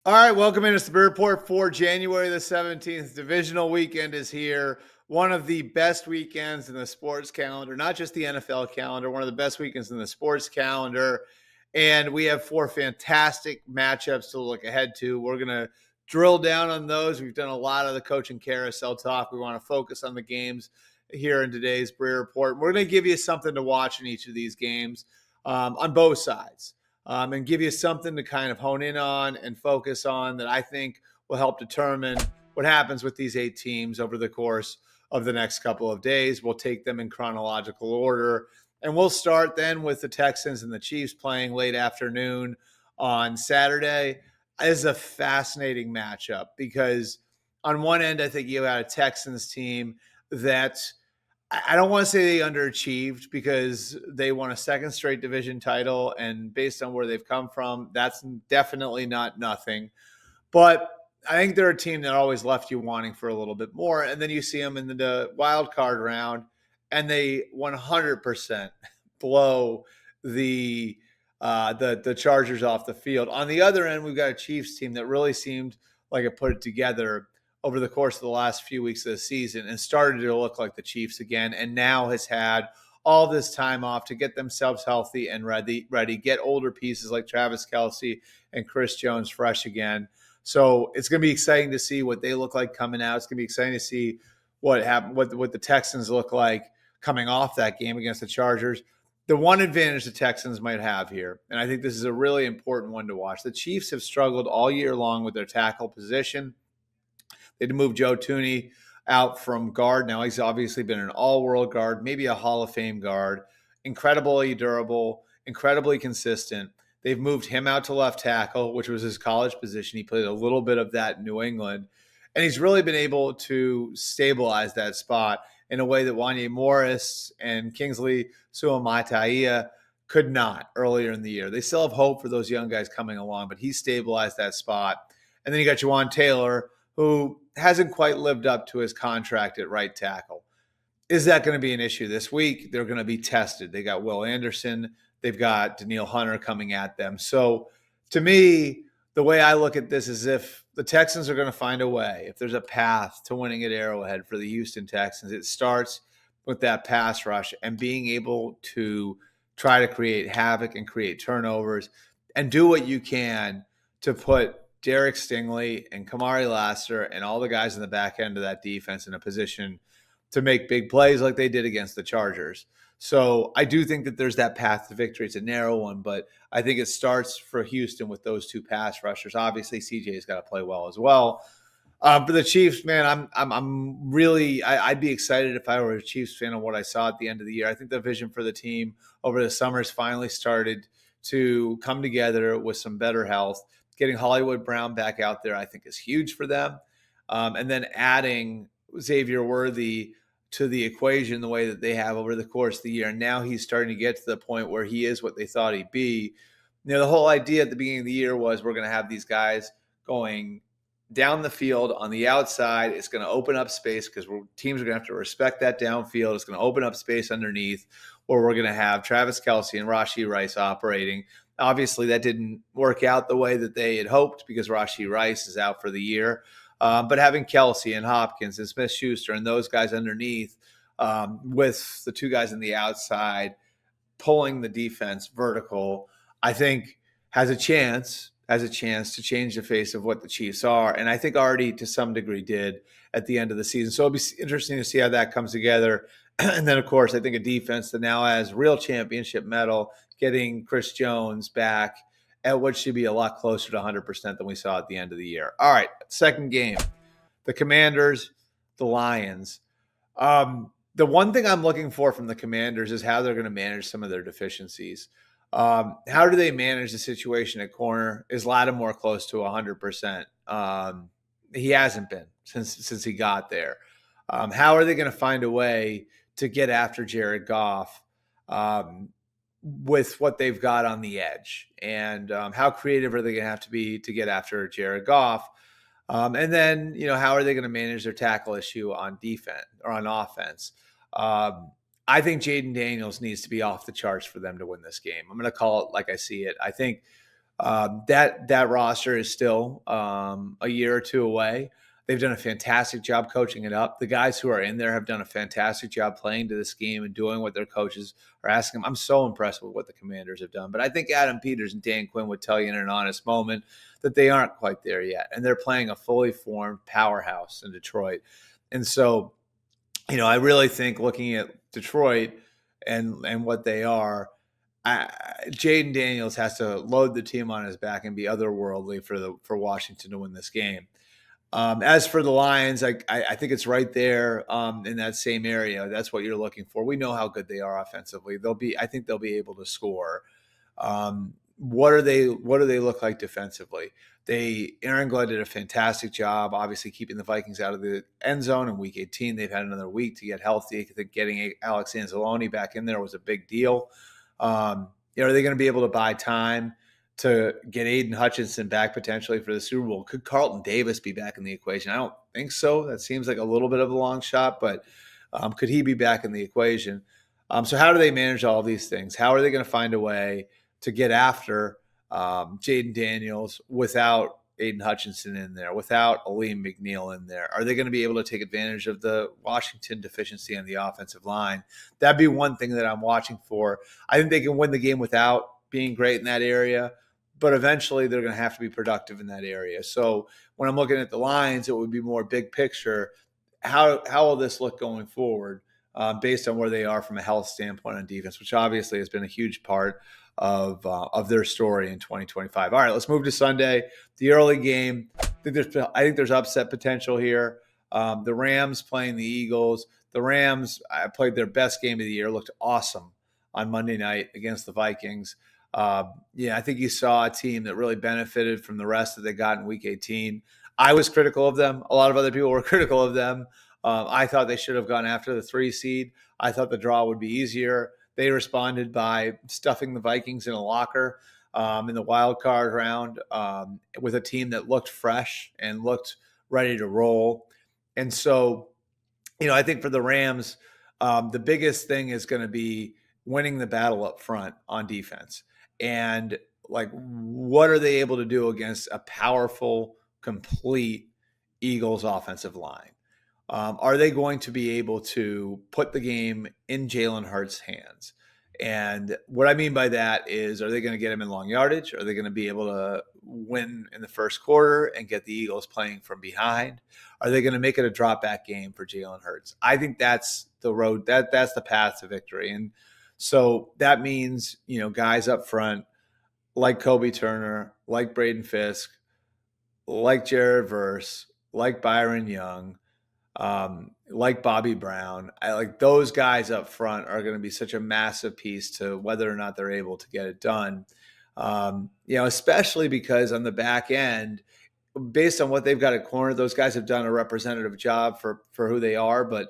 All right, welcome in. It's the Breer Report for January the 17th. Divisional weekend is here. One of the best weekends in the sports calendar, not just the NFL calendar, one of the best weekends in the sports calendar. And we have four fantastic matchups to look ahead to. We're going to drill down on those. We've done a lot of the coaching carousel talk. We want to focus on the games here in today's Breer Report. We're going to give you something to watch in each of these games on both sides. And give you something to kind of hone in on and focus on that I think will help determine what happens with these 8 teams over the course of the next couple of days. We'll take them in chronological order. And we'll start then with the Texans and the Chiefs playing late afternoon on Saturday. Is a fascinating matchup because on one end, I think you got a Texans team that I don't want to say they underachieved because they won a second straight division title. And based on where they've come from, that's definitely not nothing. But I think they're a team that always left you wanting for a little bit more. And then you see them in the wild card round, and they 100% blow the the Chargers off the field. On the other end, we've got a Chiefs team that really seemed like it put it together over the course of the last few weeks of the season and started to look like the Chiefs again, and now has had all this time off to get themselves healthy and ready, get older pieces like Travis Kelce and Chris Jones fresh again. So it's going to be exciting to see what they look like coming out. It's going to be exciting to see what happened, what the Texans look like coming off that game against the Chargers. The one advantage the Texans might have here, and I think this is a really important one to watch. The Chiefs have struggled all year long with their tackle position. They had to move Joe Thuney out from guard. Now he's obviously been an all-world guard, maybe a Hall of Fame guard. Incredibly durable, incredibly consistent. They've moved him out to left tackle, which was his college position. He played a little bit of that in New England. And he's really been able to stabilize that spot in a way that Wanya Morris and Kingsley Suamataia could not earlier in the year. They still have hope for those young guys coming along, but he stabilized that spot. And then you got Juwan Taylor, who hasn't quite lived up to his contract at right tackle. Is that going to be an issue this week? They're going to be tested. They got Will Anderson. They've got Daniil Hunter coming at them. So to me, the way I look at this is if the Texans are going to find a way, if there's a path to winning at Arrowhead for the Houston Texans, it starts with that pass rush and being able to try to create havoc and create turnovers and do what you can to put Derek Stingley and Kamari Lassiter and all the guys in the back end of that defense in a position to make big plays like they did against the Chargers. So I do think that there's that path to victory. It's a narrow one, but I think it starts for Houston with those two pass rushers. Obviously, CJ's got to play well as well. For the Chiefs, man, I'm really I'd be excited if I were a Chiefs fan on what I saw at the end of the year. I think the vision for the team over the summer has finally started to come together with some better health. Getting Hollywood Brown back out there, I think, is huge for them. And then adding Xavier Worthy to the equation the way that they have over the course of the year. And now he's starting to get to the point where he is what they thought he'd be. You know, the whole idea at the beginning of the year was we're going to have these guys going down the field on the outside. It's going to open up space because teams are going to have to respect that downfield. It's going to open up space underneath where we're going to have Travis Kelce and Rashee Rice operating. Obviously, that didn't work out the way that they had hoped because Rashee Rice is out for the year. But having Kelce and Hopkins and Smith-Schuster and those guys underneath with the two guys on the outside pulling the defense vertical, I think has a chance to change the face of what the Chiefs are. And I think already to some degree did at the end of the season. So it'll be interesting to see how that comes together. And then, of course, I think a defense that now has real championship mettle, getting Chris Jones back at what should be a lot closer to 100% than we saw at the end of the year. All right, second game, the Commanders, the Lions. The one thing I'm looking for from the Commanders is how they're going to manage some of their deficiencies. How do they manage the situation at corner? Is Lattimore close to 100%? He hasn't been since he got there. How are they going to find a way to get after Jared Goff with what they've got on the edge? And how creative are they going to have to be to get after Jared Goff? And then, how are they going to manage their tackle issue on defense or on offense? I think Jaden Daniels needs to be off the charts for them to win this game. I'm going to call it like I see it. I think That roster is still a year or two away. They've done a fantastic job coaching it up. The guys who are in there have done a fantastic job playing to the scheme and doing what their coaches are asking them. I'm so impressed with what the Commanders have done. But I think Adam Peters and Dan Quinn would tell you in an honest moment that they aren't quite there yet. And they're playing a fully formed powerhouse in Detroit. And so, I really think looking at Detroit and what they are, Jaden Daniels has to load the team on his back and be otherworldly for Washington to win this game. As for the Lions, I think it's right there in that same area. That's what you're looking for. We know how good they are offensively. I think they'll be able to score. What do they look like defensively? Aaron Glenn did a fantastic job, obviously keeping the Vikings out of the end zone in Week 18. They've had another week to get healthy. I think getting Alex Anzalone back in there was a big deal. Are they going to be able to buy time to get Aiden Hutchinson back potentially for the Super Bowl? Could Carlton Davis be back in the equation? I don't think so. That seems like a little bit of a long shot, but could he be back in the equation? So how do they manage all of these things? How are they going to find a way to get after Jaden Daniels without Aiden Hutchinson in there, without Aleem McNeil in there? Are they going to be able to take advantage of the Washington deficiency on the offensive line? That'd be one thing that I'm watching for. I think they can win the game without being great in that area, but eventually they're going to have to be productive in that area. So when I'm looking at the Lions, it would be more big picture. How will this look going forward based on where they are from a health standpoint on defense, which obviously has been a huge part of their story in 2025. All right, let's move to Sunday, the early game. I think there's upset potential here. The Rams playing the Eagles. The Rams played their best game of the year, looked awesome on Monday night against the Vikings. I think you saw a team that really benefited from the rest that they got in Week 18. I was critical of them. A lot of other people were critical of them. I thought they should have gone after the 3 seed. I thought the draw would be easier. They responded by stuffing the Vikings in a locker in the wild card round with a team that looked fresh and looked ready to roll. And so, I think for the Rams, the biggest thing is going to be winning the battle up front on defense. And what are they able to do against a powerful, complete Eagles offensive line? Are they going to be able to put the game in Jalen Hurts' hands? And what I mean by that is, are they going to get him in long yardage? Are they going to be able to win in the first quarter and get the Eagles playing from behind? Are they going to make it a drop back game for Jalen Hurts? I think that's the road. That's the path to victory. And so that means, guys up front like Kobe Turner, like Braden Fisk, like Jared Verse, like Byron Young, like Bobby Brown. Those guys up front are going to be such a massive piece to whether or not they're able to get it done. Especially because on the back end, based on what they've got at corner, those guys have done a representative job for who they are. But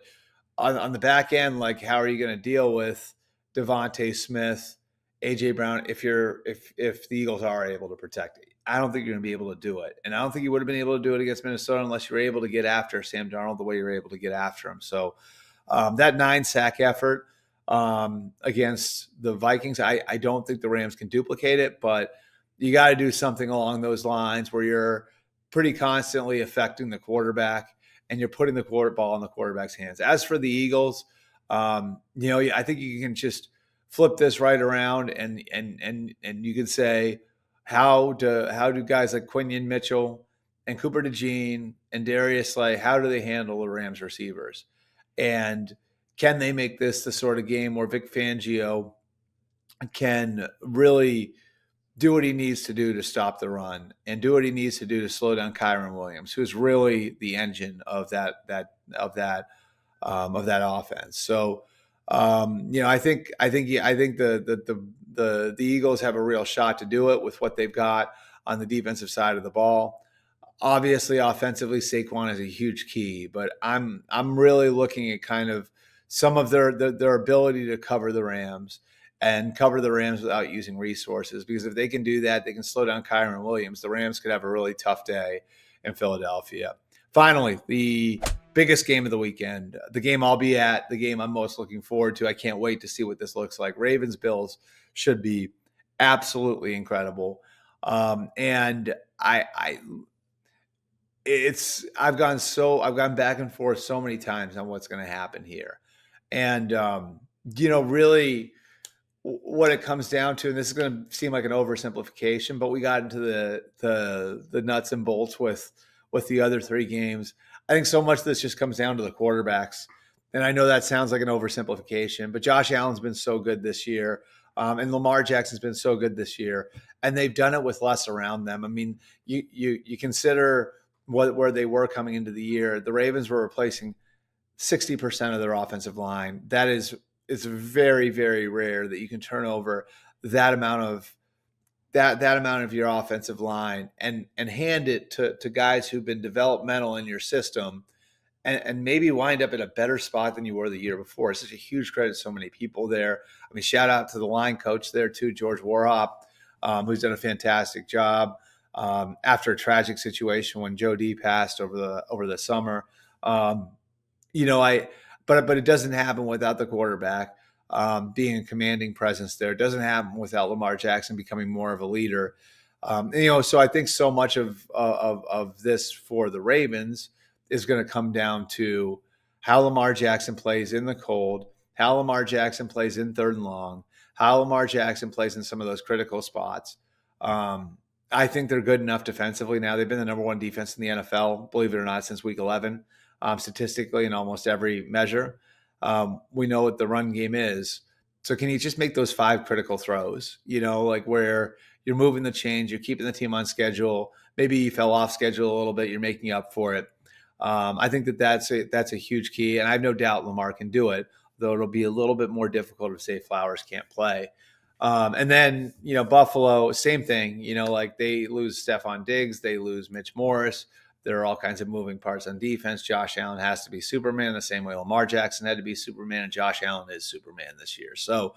on the back end, how are you going to deal with Devontae Smith, AJ Brown if the Eagles are able to protect it? I don't think you're going to be able to do it. And I don't think you would have been able to do it against Minnesota unless you were able to get after Sam Darnold the way you were able to get after him. So that 9-sack effort against the Vikings, I don't think the Rams can duplicate it, but you got to do something along those lines where you're pretty constantly affecting the quarterback and you're putting the ball in the quarterback's hands. As for the Eagles, I think you can just flip this right around and you can say, how do guys like Quinion Mitchell and Cooper DeJean and Darius Slay, how do they handle the Rams receivers? And can they make this the sort of game where Vic Fangio can really do what he needs to do to stop the run and do what he needs to do to slow down Kyron Williams, who's really the engine of that offense? So, I think the Eagles have a real shot to do it with what they've got on the defensive side of the ball. Obviously, offensively, Saquon is a huge key, but I'm really looking at kind of some of their ability to cover the Rams and cover the Rams without using resources. Because if they can do that, they can slow down Kyron Williams. The Rams could have a really tough day in Philadelphia. Finally, the biggest game of the weekend, the game I'll be at, the game I'm most looking forward to. I can't wait to see what this looks like. Ravens-Bills should be absolutely incredible. And I've gone back and forth so many times on what's going to happen here. And, really what it comes down to, and this is going to seem like an oversimplification, but we got into the nuts and bolts with the other three games. I think so much of this just comes down to the quarterbacks. And I know that sounds like an oversimplification, but Josh Allen's been so good this year. And Lamar Jackson's been so good this year, and they've done it with less around them. I mean, you consider where they were coming into the year. The Ravens were replacing 60% of their offensive line. It's very, very rare that you can turn over that amount of your offensive line and hand it to guys who've been developmental in your system and maybe wind up in a better spot than you were the year before. It's such a huge credit to so many people there. I mean, shout out to the line coach there too, George Warhop, who's done a fantastic job after a tragic situation when Joe D passed over the summer. But it doesn't happen without the quarterback being a commanding presence there. It doesn't happen without Lamar Jackson becoming more of a leader. So I think so much of this for the Ravens is going to come down to how Lamar Jackson plays in the cold, how Lamar Jackson plays in third and long, how Lamar Jackson plays in some of those critical spots. I think they're good enough defensively now. They've been the number one defense in the NFL, believe it or not, since week 11, statistically in almost every measure. We know what the run game is. So can you just make those 5 critical throws, like where you're moving the chains, you're keeping the team on schedule. Maybe you fell off schedule a little bit. You're making up for it. I think that's a huge key. And I have no doubt Lamar can do it, though it'll be a little bit more difficult if, say, Flowers can't play. And then, Buffalo, same thing, like they lose Stephon Diggs, they lose Mitch Morris. There are all kinds of moving parts on defense. Josh Allen has to be Superman the same way Lamar Jackson had to be Superman, and Josh Allen is Superman this year. So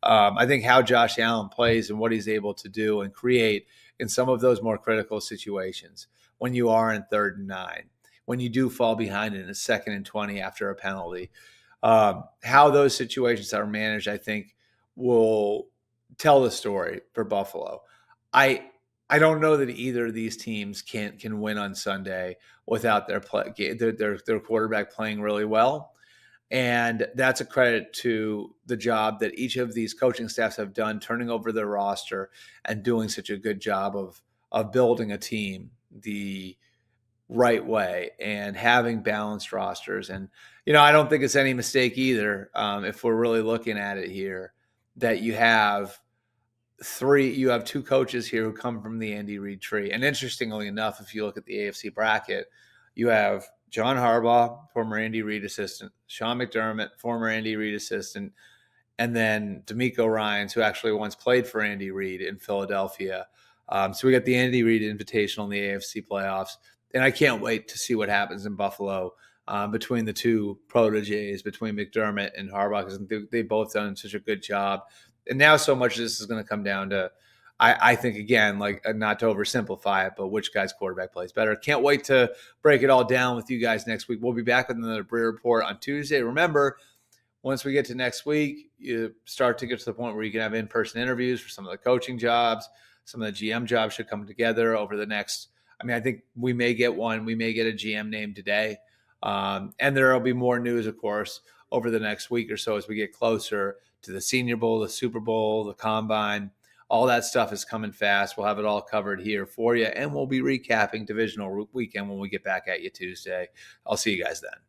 I think how Josh Allen plays and what he's able to do and create in some of those more critical situations when you are in 3rd and 9, when you do fall behind in a 2nd and 20 after a penalty, how those situations are managed, I think, will tell the story for Buffalo. I don't know that either of these teams can win on Sunday without their quarterback playing really well. And that's a credit to the job that each of these coaching staffs have done, turning over their roster and doing such a good job of building a team the right way and having balanced rosters. And, I don't think it's any mistake either, if we're really looking at it here, that you have 2 coaches here who come from the Andy Reid tree. And interestingly enough, if you look at the AFC bracket, you have John Harbaugh, former Andy Reid assistant, Sean McDermott, former Andy Reid assistant, and then D'Amico Ryans, who actually once played for Andy Reid in Philadelphia. So we got the Andy Reid Invitational in the AFC playoffs. And I can't wait to see what happens in Buffalo between the 2 proteges, between McDermott and Harbaugh, because they've both done such a good job. And now so much of this is going to come down to, I think, again, like not to oversimplify it, but which guy's quarterback plays better. Can't wait to break it all down with you guys next week. We'll be back with another Breer Report on Tuesday. Remember, once we get to next week, you start to get to the point where you can have in-person interviews for some of the coaching jobs. Some of the GM jobs should come together over the next, I think we may get one. We may get a GM name today. And there will be more news, of course, over the next week or so as we get closer to the Senior Bowl, the Super Bowl, the Combine. All that stuff is coming fast. We'll have it all covered here for you, and we'll be recapping Divisional weekend when we get back at you Tuesday. I'll see you guys then.